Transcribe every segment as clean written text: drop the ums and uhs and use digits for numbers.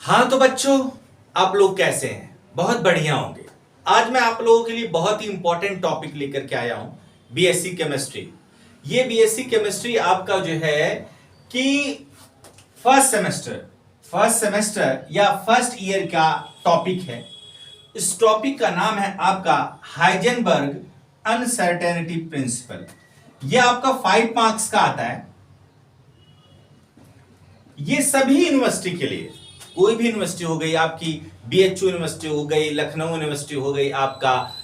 हाँ तो बच्चों, आप लोग कैसे हैं? बहुत बढ़िया होंगे। आज मैं आप लोगों के लिए बहुत ही इंपॉर्टेंट टॉपिक लेकर के आया हूं, बीएससी केमिस्ट्री। ये बीएससी केमिस्ट्री आपका जो है कि फर्स्ट सेमेस्टर या फर्स्ट ईयर का टॉपिक है। इस टॉपिक का नाम है आपका हाइजेनबर्ग अनसर्टेनिटी प्रिंसिपल। यह आपका 5 मार्क्स का आता है। ये सभी यूनिवर्सिटी के लिए, कोई भी यूनिवर्सिटी हो गई आपकी, बीएचयू यूनिवर्सिटी हो गई, लखनऊ यूनिवर्सिटी हो गई, आपका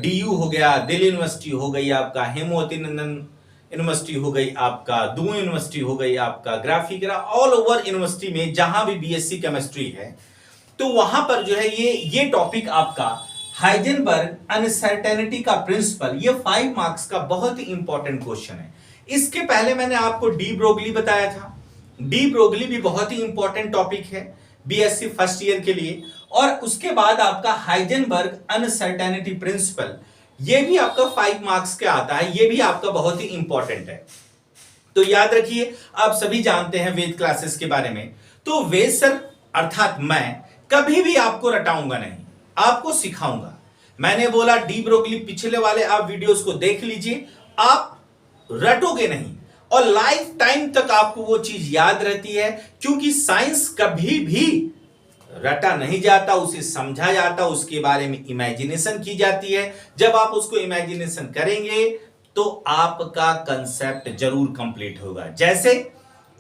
डीयू हो गया, दिल्ली यूनिवर्सिटी हो गई, आपका हेमवती नंदन यूनिवर्सिटी हो गई, आपका दून यूनिवर्सिटी हो गई, आपका ग्राफिक, ऑल ओवर यूनिवर्सिटी में जहां भी बीएससी केमिस्ट्री है तो वहां पर जो है ये टॉपिक आपका हाइजेनबर्ग अनसर्टेनिटी का प्रिंसिपल, ये 5 मार्क्स का बहुत ही इंपॉर्टेंट क्वेश्चन है। इसके पहले मैंने आपको डी ब्रोगली बताया था। डी ब्रोगली भी बहुत ही इंपॉर्टेंट टॉपिक है बीएससी फर्स्ट ईयर के लिए। और उसके बाद आपका हाइजेनबर्ग अनसर्टेनिटी प्रिंसिपल, ये भी आपका 5 मार्क्स के आता है। ये भी आपका बहुत ही इंपॉर्टेंट है। तो याद रखिए, आप सभी जानते हैं वेद क्लासेस के बारे में। तो वेद सर अर्थात मैं कभी भी आपको रटाऊंगा नहीं, आपको सिखाऊंगा। मैंने बोला डी ब्रोगली पिछले वाले आप वीडियोस को देख लीजिए, आप रटोगे नहीं और लाइफ टाइम तक आपको वो चीज याद रहती है। क्योंकि साइंस कभी भी रटा नहीं जाता, उसे समझा जाता, उसके बारे में इमेजिनेशन की जाती है। जब आप उसको इमेजिनेशन करेंगे तो आपका कंसेप्ट जरूर कंप्लीट होगा। जैसे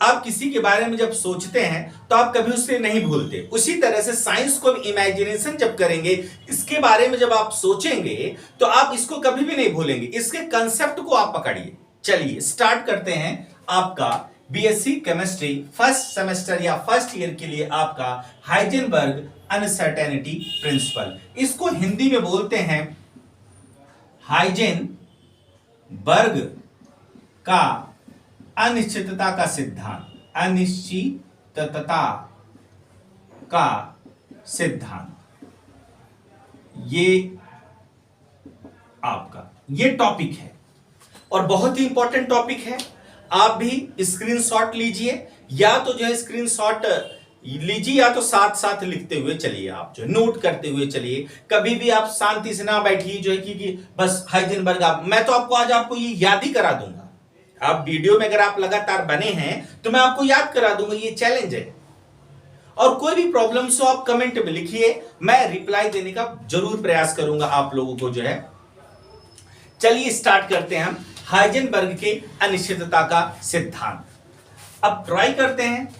आप किसी के बारे में जब सोचते हैं तो आप कभी उससे नहीं भूलते, उसी तरह से साइंस को इमेजिनेशन जब करेंगे, इसके बारे में जब आप सोचेंगे तो आप इसको कभी भी नहीं भूलेंगे। इसके कंसेप्ट को आप पकड़िए। चलिए स्टार्ट करते हैं आपका बीएससी केमिस्ट्री फर्स्ट सेमेस्टर या फर्स्ट ईयर के लिए आपका हाइजेनबर्ग अनसर्टेनिटी प्रिंसिपल। इसको हिंदी में बोलते हैं हाइजेनबर्ग का अनिश्चितता का सिद्धांत। अनिश्चितता का सिद्धांत, ये आपका ये टॉपिक है और बहुत ही इंपॉर्टेंट टॉपिक है। आप भी स्क्रीनशॉट लीजिए, या तो जो है स्क्रीनशॉट लीजिए या तो साथ साथ लिखते हुए चलिए, आप जो नोट करते हुए चलिए। कभी भी आप शांति से ना बैठिए जो है कि बस हाइजेनबर्ग मैं तो आपको आज आपको ये याद ही करा दूंगा। आप वीडियो में अगर आप लगातार बने हैं तो मैं आपको याद करा दूंगा, ये चैलेंज है। और कोई भी प्रॉब्लम्स हो आप कमेंट में लिखिए, मैं रिप्लाई देने का जरूर प्रयास करूंगा आप लोगों को जो है। चलिए स्टार्ट करते हैं हम हाइजेनबर्ग के अनिश्चितता का सिद्धांत। अब ट्राई करते हैं।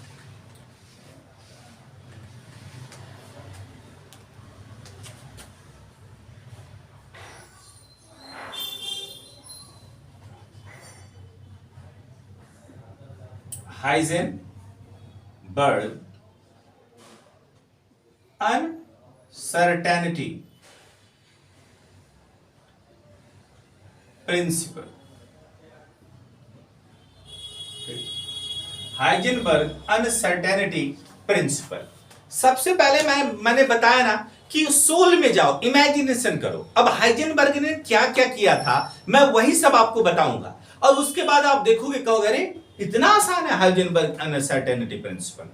Heisenberg uncertainty principal. Heisenberg uncertainty principal. सबसे पहले मैंने बताया ना कि सोल में जाओ, इमेजिनेशन करो। अब हाइजेनबर्ग ने क्या क्या किया था मैं वही सब आपको बताऊंगा, और उसके बाद आप देखोगे, कहोगे अरे इतना आसान है हाइजेनबर्ग अनसर्टेनिटी प्रिंसिपल।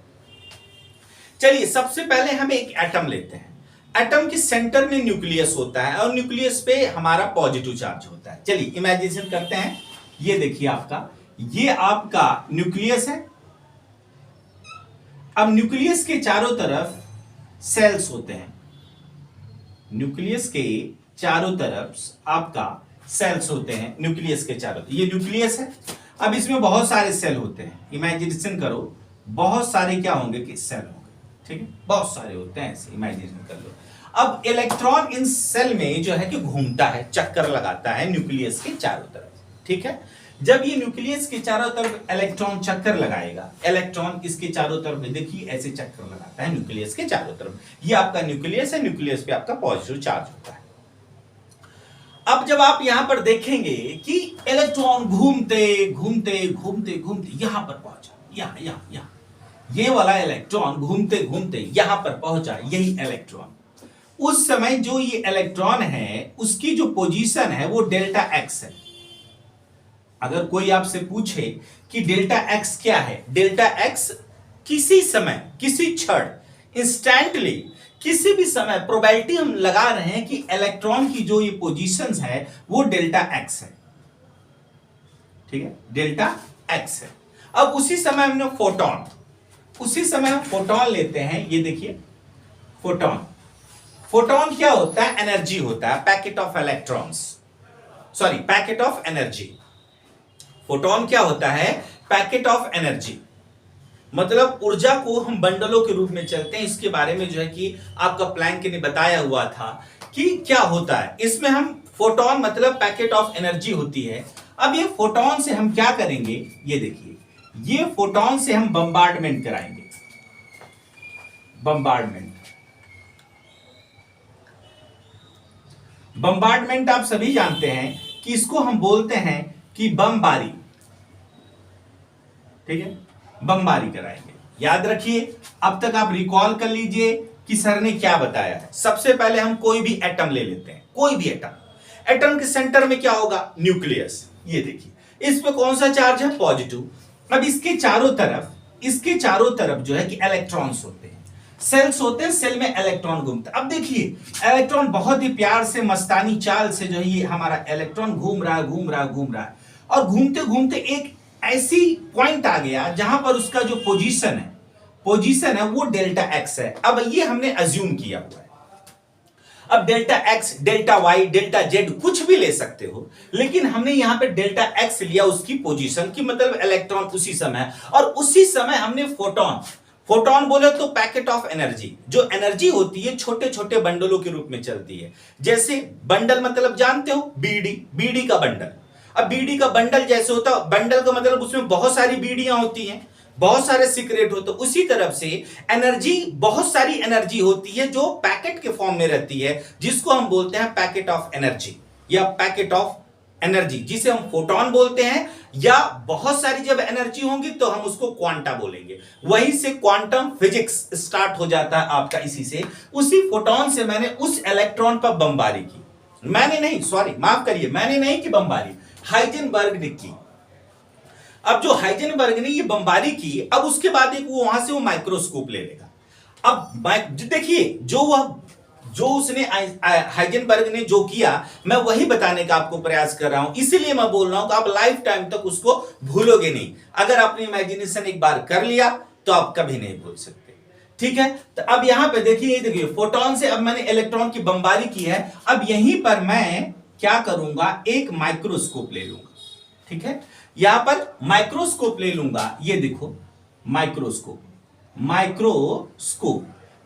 चलिए सबसे पहले हम एक एटम लेते हैं। एटम के सेंटर में न्यूक्लियस होता है और न्यूक्लियस पे हमारा पॉजिटिव चार्ज होता है। चलिए इमेजिनेशन करते हैं। ये देखिए ये आपका न्यूक्लियस है। अब न्यूक्लियस के चारों तरफ सेल्स होते हैं। न्यूक्लियस के चारों तरफ आपका सेल्स होते हैं। न्यूक्लियस के चारों तरफ ये न्यूक्लियस है। अब इसमें बहुत सारे सेल होते हैं। इमेजिनेशन करो, बहुत सारे क्या होंगे कि सेल होंगे, ठीक है, बहुत सारे होते हैं, ऐसे इमेजिनेशन कर लो। अब इलेक्ट्रॉन इन सेल में जो है कि घूमता है, चक्कर लगाता है न्यूक्लियस के चारों तरफ, ठीक है। जब ये न्यूक्लियस के चारों तरफ इलेक्ट्रॉन चक्कर लगाएगा, इलेक्ट्रॉन इसके चारों तरफ देखिए ऐसे चक्कर लगाता है न्यूक्लियस के चारों तरफ। ये आपका न्यूक्लियस है, न्यूक्लियस पे आपका पॉजिटिव चार्ज होता है। अब जब आप यहां पर देखेंगे कि इलेक्ट्रॉन घूमते घूमते घूमते घूमते यहां पर पहुंचा, यहां ये वाला इलेक्ट्रॉन घूमते घूमते यहां पर पहुंचा, यही इलेक्ट्रॉन। उस समय जो ये इलेक्ट्रॉन है उसकी जो पोजीशन है वो डेल्टा एक्स है। अगर कोई आपसे पूछे कि डेल्टा एक्स क्या है, डेल्टा एक्स किसी समय किसी क्षण इंस्टेंटली किसी भी समय प्रोबेबिलिटी हम लगा रहे हैं कि इलेक्ट्रॉन की जो ये पोजीशंस है वो डेल्टा एक्स है, ठीक है, डेल्टा एक्स है। अब उसी समय हमने उसी समय हम फोटोन लेते हैं, ये देखिए फोटोन क्या होता है, एनर्जी होता है, packet of electrons, sorry packet of energy. Photon क्या होता है, पैकेट ऑफ एनर्जी, मतलब ऊर्जा को हम बंडलों के रूप में चलते हैं। इसके बारे में जो है कि आपका प्लैंक ने बताया हुआ था कि क्या होता है इसमें। हम फोटोन मतलब पैकेट ऑफ एनर्जी होती है। अब ये फोटोन से हम क्या करेंगे, ये देखिए, ये फोटोन से हम बम्बार्डमेंट कराएंगे, बम्बार्डमेंट आप सभी जानते हैं कि इसको हम बोलते हैं कि बमबारी, ठीक है, बमबारी कराएंगे। याद रखिए, अब तक आप रिकॉल कर लीजिए कि सर ने क्या बताया है। सबसे पहले हम कोई भी एटम ले लेते हैं, कोई भी एटम के सेंटर में क्या होगा, न्यूक्लियस। ये देखिए इस पे कौन सा चार्ज है, पॉजिटिव। अब इसके चारों तरफ जो है कि इलेक्ट्रॉन्स होते हैं, सेल्स होते हैं, सेल में इलेक्ट्रॉन घूमते हैं। अब देखिए इलेक्ट्रॉन बहुत ही प्यार से मस्तानी चाल से जो है ये हमारा इलेक्ट्रॉन घूम रहा है और घूमते घूमते एक ऐसी पॉइंट आ गया जहां पर उसका जो पोजीशन है वो डेल्टा एक्स है। अब ये हमने अज्यूम किया हुआ है। अब delta x, delta y, delta z कुछ भी ले सकते हो, लेकिन हमने यहां पे डेल्टा एक्स लिया उसकी पोजीशन की, मतलब इलेक्ट्रॉन उसी समय, और उसी समय हमने फोटोन बोले तो पैकेट ऑफ एनर्जी। जो एनर्जी होती है छोटे छोटे बंडलों के रूप में चलती है। जैसे बंडल मतलब जानते हो, बीडी का बंडल। अब बीडी का बंडल जैसे होता है, बंडल का मतलब उसमें बहुत सारी बीडियां होती हैं, बहुत सारे सीक्रेट होते हैं। उसी तरफ से एनर्जी, बहुत सारी एनर्जी होती है जो पैकेट के फॉर्म में रहती है, जिसको हम बोलते हैं पैकेट ऑफ एनर्जी या पैकेट ऑफ एनर्जी, जिसे हम फोटोन बोलते हैं। या बहुत सारी जब एनर्जी होंगी तो हम उसको क्वांटा बोलेंगे। वहीं से क्वांटम फिजिक्स स्टार्ट हो जाता है आपका। इसी से, उसी फोटोन से मैंने उस इलेक्ट्रॉन पर बमबारी की। मैंने नहीं की बमबारी, हाइजेनबर्ग ने की। अब जो हाइजेनबर्ग ने ये बमबारी की, अब उसके बाद एक वो वहां से वो माइक्रोस्कोप ले लेगा। अब देखिए जो उसने हाइजेनबर्ग ने जो किया, मैं वही बताने का आपको प्रयास कर रहा हूं। इसीलिए मैं बोल रहा हूं कि आप लाइफ टाइम तक उसको भूलोगे नहीं। अगर आपने इमेजिनेशन एक बार कर लिया तो आप कभी नहीं भूल सकते, ठीक है। तो अब यहां पे देखिए फोटोन से अब मैंने इलेक्ट्रॉन की बमबारी की है। अब यहीं पर मैं क्या करूंगा, एक माइक्रोस्कोप ले लूंगा, ठीक है। यहां पर माइक्रोस्कोप ले लूंगा, ये देखो माइक्रोस्कोप।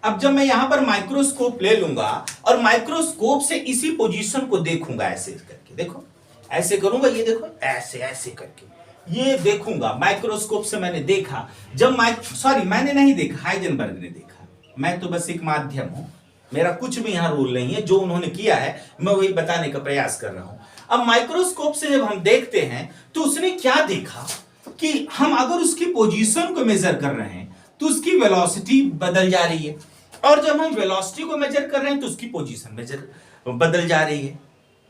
अब जब मैं यहां पर माइक्रोस्कोप ले लूंगा और माइक्रोस्कोप से इसी पोजीशन को देखूंगा, ऐसे करके देखो, ऐसे करूंगा, ये देखो, ऐसे करके ये देखूंगा। माइक्रोस्कोप से मैंने देखा, मैंने नहीं देखा, हाइजेनबर्ग ने देखा। मैं तो बस एक माध्यम हूं, मेरा कुछ भी यहां रोल नहीं है। जो उन्होंने किया है मैं वही बताने का प्रयास कर रहा हूं। अब माइक्रोस्कोप से जब हम देखते हैं तो उसने क्या देखा कि हम अगर उसकी पोजीशन को मेजर कर रहे हैं तो उसकी वेलोसिटी बदल जा रही है, और जब हम वेलोसिटी को मेजर कर रहे हैं तो उसकी पोजीशन बदल जा रही है।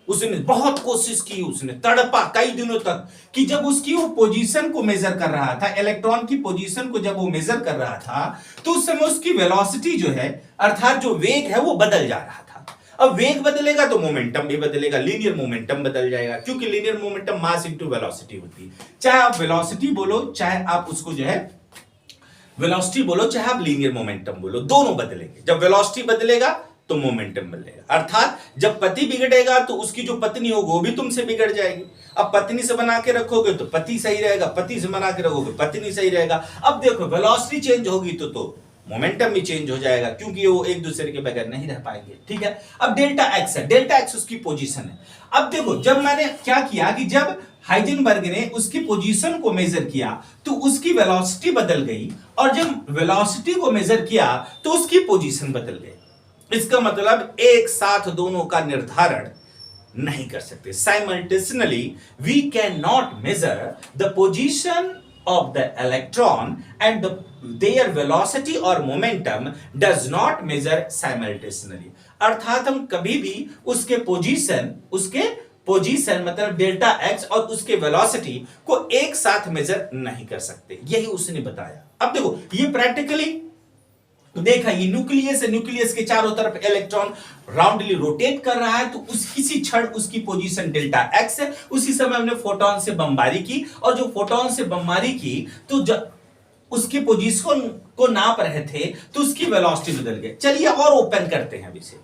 उसने बहुत कोशिश की, उसने तड़पा कई दिनों तक कि जब उसकी वो पोजीशन को मेजर कर रहा था, इलेक्ट्रॉन की पोजीशन को जब वो मेजर कर रहा था, तो उस समय उसकी वेलोसिटी जो है, अर्थात जो वेग है, वो बदल जा रहा था। अब वेग बदलेगा तो मोमेंटम भी बदलेगा, लीनियर मोमेंटम बदल जाएगा, क्योंकि linear momentum mass into velocity होती है। चाहे आप वेलोसिटी बोलो, चाहे आप उसको जो है वेलोसिटी बोलो, चाहे आप लीनियर मोमेंटम बोलो, दोनों बदलेंगे। जब वेलोसिटी बदलेगा तो मोमेंटम बदलेगा। अर्थात जब पति बिगड़ेगा तो उसकी जो पत्नी होगी वो भी तुमसे बिगड़ जाएगी। अब पत्नी से बना के रखोगे तो पति सही रहेगा, पति से बना के रखोगे पत्नी सही रहेगा। अब देखो वेलोसिटी चेंज होगी तो मोमेंटम भी चेंज हो जाएगा, क्योंकि वो एक दूसरे के बगैर नहीं रह पाएंगे, ठीक है। अब डेल्टा एक्स है, डेल्टा एक्स उसकी पोजीशन है। अब देखो, जब मैंने क्या किया कि जब हाइजेनबर्ग ने उसकी पोजीशन को मेजर किया तो उसकी वेलोसिटी बदल गई, और जब वेलोसिटी को मेजर किया तो उसकी पोजीशन बदल गई। इसका मतलब एक साथ दोनों का निर्धारण नहीं कर सकते। Simultaneously we can not measure the position of the electron and their velocity or momentum does not measure simultaneously। अर्थात हम कभी भी उसके पोजीशन मतलब डेल्टा एक्स और उसके वेलोसिटी को एक साथ मेजर नहीं कर सकते। यही उसने बताया। अब देखो, ये प्रैक्टिकली देखा, ये न्यूक्लियस है, न्यूक्लियस के चारों तरफ इलेक्ट्रॉन राउंडली रोटेट कर रहा है, तो किसी क्षण उसकी पोजीशन डेल्टा एक्स है। उसी समय हमने फोटोन से बमबारी की, और जो फोटोन से बमबारी की तो उसकी पोजीशन को नाप रहे थे, तो उसकी वेलोसिटी बदल गई। चलिए और ओपन करते हैं इसे,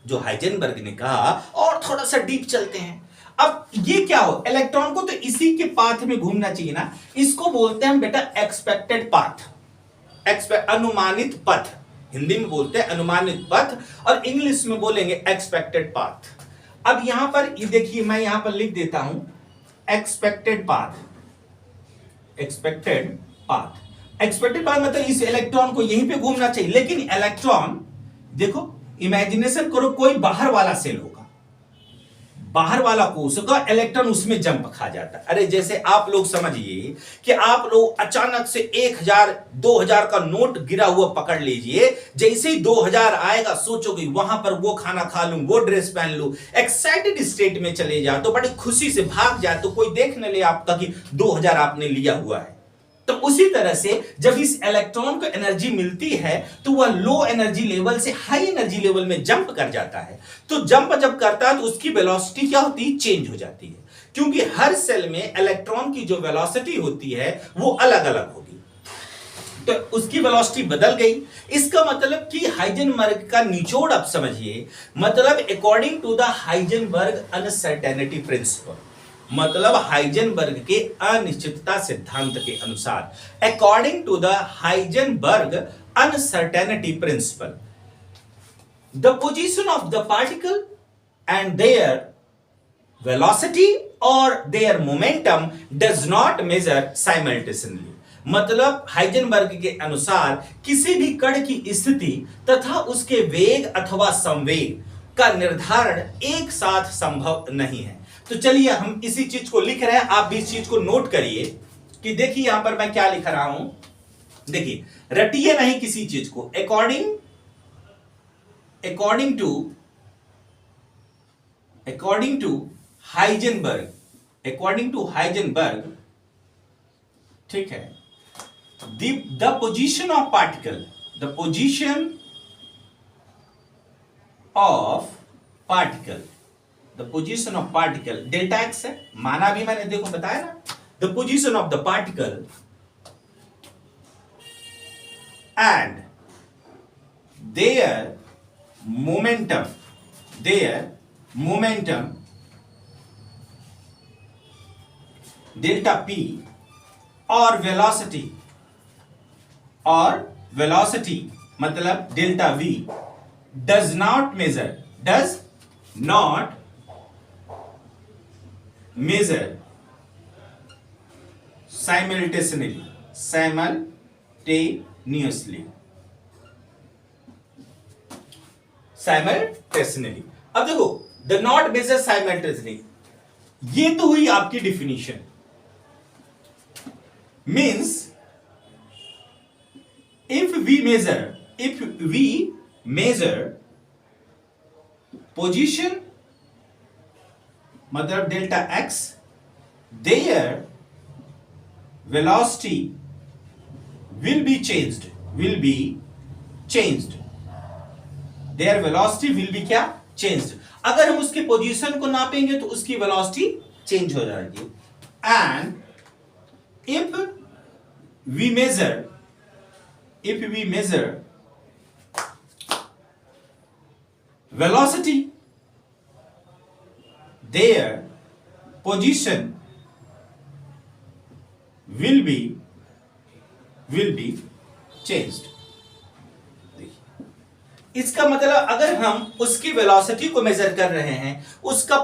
जो हाइजेनबर्ग ने कहा, और थोड़ा सा डीप चलते हैं। अब ये क्या हो, इलेक्ट्रॉन को तो इसी के पाथ में घूमना चाहिए ना, इसको बोलते हैं बेटा एक्सपेक्टेड पाथ, अनुमानित पथ। हिंदी में बोलते हैं अनुमानित पथ, और इंग्लिश में बोलेंगे एक्सपेक्टेड पाथ। अब यहां पर ये देखिए, मैं यहां पर लिख देता हूं expected path. Expected path, expected path मतलब इस इलेक्ट्रॉन को यहीं पे घूमना चाहिए, लेकिन इलेक्ट्रॉन, देखो इमेजिनेशन करो, कोई बाहर वाला सेल होगा, बाहर वाला कोष होगा, इलेक्ट्रॉन उसमें जंप खा जाता है। अरे जैसे आप लोग समझिए कि आप लोग अचानक से 1000 2000 का नोट गिरा हुआ पकड़ लीजिए, जैसे ही 2000 आएगा सोचोगे वहां पर वो खाना खा लूं, वो ड्रेस पहन लूं, एक्साइटेड स्टेट में चले जाओ, तो बड़ी खुशी से भाग जाए, तो कोई देख न ले आपका कि 2000 आपने लिया हुआ है। तो उसी तरह से जब इस इलेक्ट्रॉन को एनर्जी मिलती है, तो वह लो एनर्जी लेवल से हाई एनर्जी लेवल में जंप कर जाता है। तो जंप जब करता है तो उसकी वेलोसिटी क्या होती है, चेंज हो जाती है, क्योंकि हर सेल में इलेक्ट्रॉन की जो वेलोसिटी होती है वो अलग अलग होगी। तो उसकी वेलोसिटी बदल गई। इसका मतलब कि हाइजेनबर्ग का निचोड़ आप समझिए, मतलब according to the Heisenberg uncertainty principle, मतलब हाइजेनबर्ग के अनिश्चितता सिद्धांत के अनुसार, according to the Heisenberg uncertainty principle, the position of the particle and their velocity और their momentum does not measure simultaneously. मतलब हाइजेनबर्ग के अनुसार किसी भी कण की स्थिति तथा उसके वेग अथवा संवेग का निर्धारण एक साथ संभव नहीं है। तो चलिए हम इसी चीज को लिख रहे हैं, आप भी इस चीज को नोट करिए कि देखिए यहां पर मैं क्या लिख रहा हूं। देखिए, रटिए नहीं किसी चीज को, अकॉर्डिंग टू हाइजेनबर्ग, ठीक है, the position of particle, the position of particle delta x है, माना भी मैंने, देखो बताया ना, the position of the particle and their momentum delta p और वेलोसिटी मतलब delta v does not measure simultaneously. अब देखो, द नॉट मेजर साइमल्टेनियसली, ये तो हुई आपकी definition. Means if we measure position मतलब delta x, their velocity will be changed, their velocity will be क्या, changed। अगर हम उसके पोजीशन को नापेंगे तो उसकी वेलोसिटी चेंज हो जाएगी। And if we measure velocity, their position will be changed। इसका मतलब अगर हम उसकी वेलोसिटी को मेजर कर रहे हैं, उसका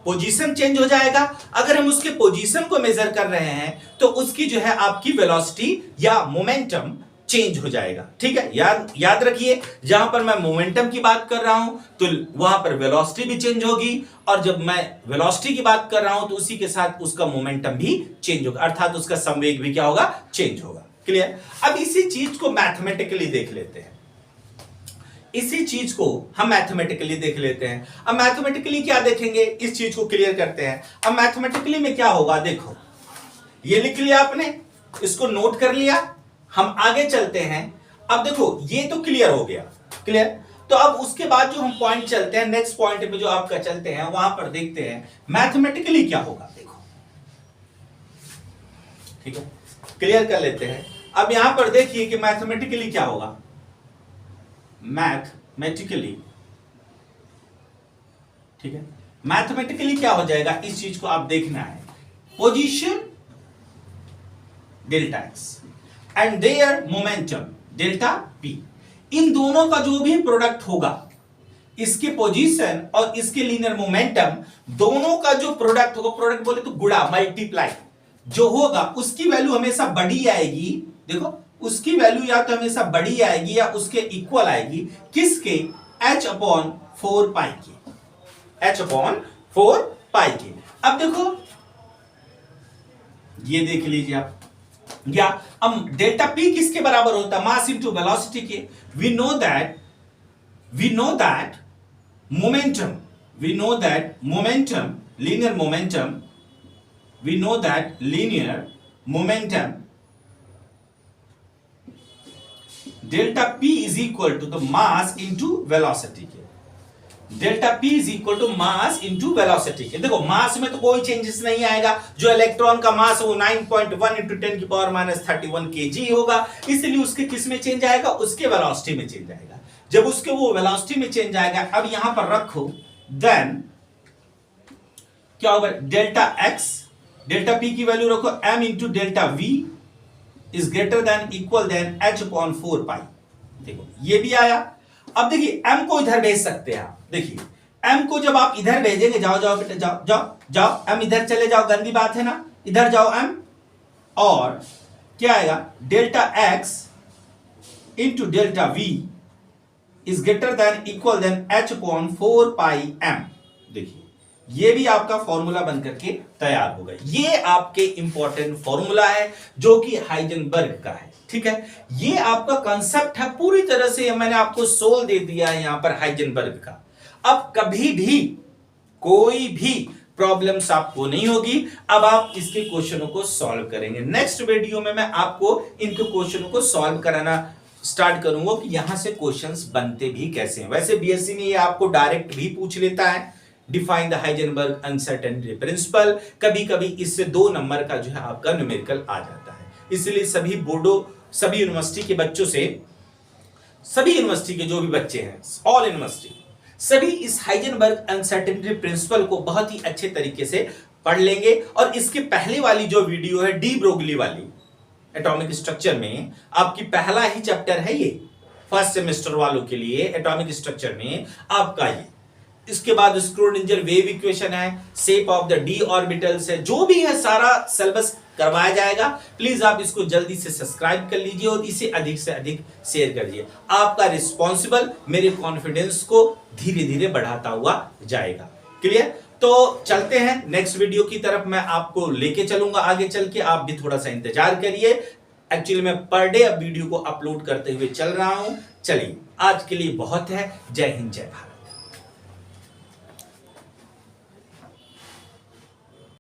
पोजीशन चेंज हो जाएगा। अगर हम उसके पोजीशन को मेजर कर रहे हैं तो उसकी जो है आपकी वेलोसिटी या मोमेंटम चेंज हो जाएगा। ठीक है, याद रखिए, जहां पर मैं मोमेंटम की बात कर रहा हूं तो वहां पर वेलोसिटी भी चेंज होगी, और जब मैं वेलोसिटी की बात कर रहा हूं तो उसी के साथ उसका मोमेंटम भी चेंज होगा, अर्थात उसका संवेग भी क्या होगा, चेंज होगा। क्लियर। अब इसी चीज को मैथमेटिकली देख लेते हैं, अब मैथमेटिकली क्या देखेंगे, इस चीज को क्लियर करते हैं। अब मैथमेटिकली में क्या होगा, देखो ये लिख लिया आपने, इसको नोट कर लिया, हम आगे चलते हैं। अब देखो ये तो क्लियर हो गया, क्लियर। तो अब उसके बाद जो हम पॉइंट चलते हैं, नेक्स्ट पॉइंट पे जो आपका चलते हैं, वहां पर देखते हैं मैथमेटिकली क्या होगा। देखो ठीक है, क्लियर कर लेते हैं। अब यहां पर देखिए कि मैथमेटिकली क्या होगा। मैथमेटिकली, ठीक है, मैथमेटिकली क्या हो जाएगा, इस चीज को आप देखना है। Position delta x and their momentum delta p, इन दोनों का जो भी प्रोडक्ट होगा, इसके पोजीशन और इसके लीनियर मोमेंटम दोनों का जो प्रोडक्ट होगा, प्रोडक्ट बोले तो गुणा, मल्टीप्लाई जो होगा, उसकी वैल्यू हमेशा बड़ी आएगी। देखो उसकी वैल्यू या तो हमेशा बड़ी आएगी या उसके इक्वल आएगी, किसके, h/4 पाई के, h/4 पाई के। अब देखो ये देख लीजिए आप, या अब डेल्टा पी किसके बराबर होता है, मास इंटू वेलोसिटी के। We know that momentum, linear momentum delta p is equal to the mass into velocity के। Delta p is equal to mass into velocity के। देखो मास में तो कोई चेंजेस नहीं आएगा, जो इलेक्ट्रॉन का मास है वो 9.1 इंटू 10⁻³ kg होगा, इसलिए उसके किस में चेंज आएगा, उसके वेलोसिटी में चेंज आएगा। जब उसके वो वेलोसिटी में चेंज आएगा, अब यहां पर रखो, देन क्या होगा, डेल्टा एक्स, डेल्टा पी की वैल्यू रखो m into delta v is greater than equal than h/4 pi. देखो ये भी आया। अब देखिए m को इधर भेज सकते हैं आप। देखिए m को जब आप इधर भेजेंगे, जाओ जाओ बेटा, जाओ जाओ जाओ, m इधर चले जाओ, गंदी बात है ना, इधर जाओ m, और क्या आएगा, delta x into delta v is greater than equal than h/4 pi m। देखिए ये भी आपका फॉर्मूला बनकर के तैयार होगा। ये आपके इंपॉर्टेंट फॉर्मूला है जो कि हाइजेनबर्ग का है, ठीक है। ये आपका कंसेप्ट है, पूरी तरह से मैंने आपको सोल दे दिया है यहां पर हाइजेनबर्ग का। अब कभी भी कोई भी प्रॉब्लम्स आपको नहीं होगी, अब आप इसके क्वेश्चनों को सॉल्व करेंगे। नेक्स्ट वीडियो में मैं आपको इनके क्वेश्चनों को सॉल्व कराना स्टार्ट करूंगा कि यहां से क्वेश्चंस बनते भी कैसे हैं। वैसे बीएससी में ये आपको डायरेक्ट भी पूछ लेता है, define the Heisenberg uncertainty principal. कभी कभी इससे 2 नंबर का जो है आपका न्यूमेरिकल आ जाता है। इसलिए सभी बोर्डो, सभी यूनिवर्सिटी के बच्चों से, सभी यूनिवर्सिटी के जो भी बच्चे हैं, ऑल यूनिवर्सिटी, सभी इस हाइजेनबर्ग अनसर्टेनिटी प्रिंसिपल को बहुत ही अच्छे तरीके से पढ़ लेंगे। और इसके पहले वाली जो वीडियो है डी ब्रोगली वाली, एटॉमिक स्ट्रक्चर में आपकी पहला ही चैप्टर है ये, फर्स्ट सेमेस्टर वालों के लिए एटॉमिक स्ट्रक्चर में आपका ये। इसके बाद स्क्रोडिंजर वेव इक्वेशन है, shape of the D orbitals है, जो भी है सारा सिलेबस करवाया जाएगा। प्लीज आप इसको जल्दी से सब्सक्राइब कर लीजिए और इसे अधिक से अधिक शेयर करिए। आपका रिस्पॉन्सिबल मेरे कॉन्फिडेंस को धीरे धीरे बढ़ाता हुआ जाएगा। क्लियर? तो चलते हैं नेक्स्ट वीडियो की तरफ, मैं आपको लेके चलूंगा आगे चल के, आप भी थोड़ा सा इंतजार करिए। एक्चुअली मैं पर डे अब वीडियो को अपलोड करते हुए चल रहा हूं। चलिए आज के लिए बहुत है। जय हिंद, जय भारत।